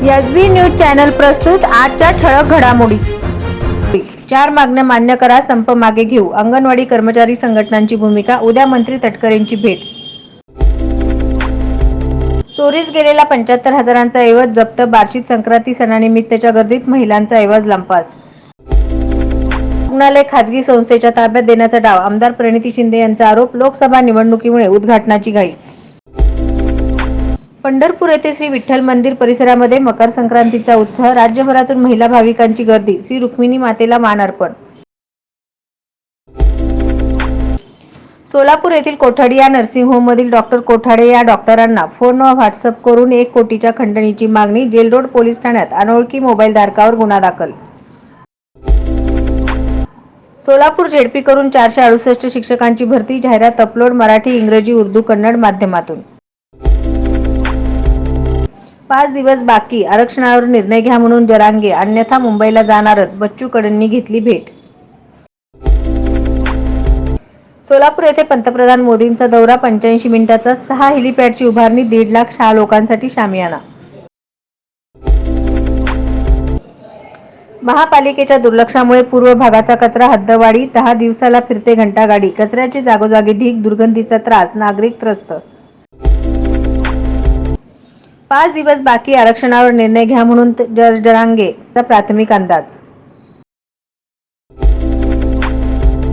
SB news channel प्रस्तुत आजच्या ठळक घडामोडी. 4 मागण्या मान्य करा, संप मागे घेऊ. अंगणवाडी कर्मचारी संघटनांची भूमिका. उद्या मंत्री तटकरेंची भेट. चोरीस गेलेला 75,000चा ऐवज जप्त. बार्शीत संक्रांती सणानिमित्तच्या गर्दीत महिलांचा ऐवज लंपास. रुग्णालय खासगी संस्थेच्या ताब्यात देण्याचा डाव. आमदार प्रणिती शिंदे यांचा आरोप. लोकसभा निवडणुकीमुळे उद्घाटनाची घाई. पंढरपूर येथे श्री विठ्ठल मंदिर परिसरामध्ये मकर संक्रांतीचा उत्सव. राज्यभरातून महिला भाविकांची गर्दी. श्री रुक्मिणी मातेला मान अर्पण. सोलापूर येथील कोठाडी या नर्सिंग होममधील डॉक्टर कोठाडे या डॉक्टरांना फोन व व्हॉट्सअप करून 1 कोटीच्या खंडणीची मागणी. जेल रोड पोलीस ठाण्यात अनोळखी मोबाईल धारकावर गुन्हा दाखल. सोलापूर झेडपी करून 468 शिक्षकांची भरती. जाहिरात अपलोड मराठी, इंग्रजी, उर्दू, कन्नड माध्यमातून. 5 दिवस बाकी, आरक्षणावर निर्णय घ्या म्हणून जरांगे, अन्यथा मुंबईला जाणारच. बच्चू कडूंनी घेतली भेट. सोलापूर येथे पंतप्रधान मोदींचा दौरा. 85 मिनिटाचा. 6 हेलिपॅडची उभारणी. 1.5 लाख 6 लोकांसाठी शामियाना. महापालिकेच्या दुर्लक्षामुळे पूर्व भागाचा कचरा हद्दवाढी. 10 दिवसाला फिरते घंटागाडी. कचऱ्याचे जागोजागी ढीग. दुर्गंधीचा त्रास. नागरिक त्रस्त. 5 दिवस बाकी, आरक्षणावर निर्णय घ्या म्हणून जरांगेचा प्राथमिक अंदाज.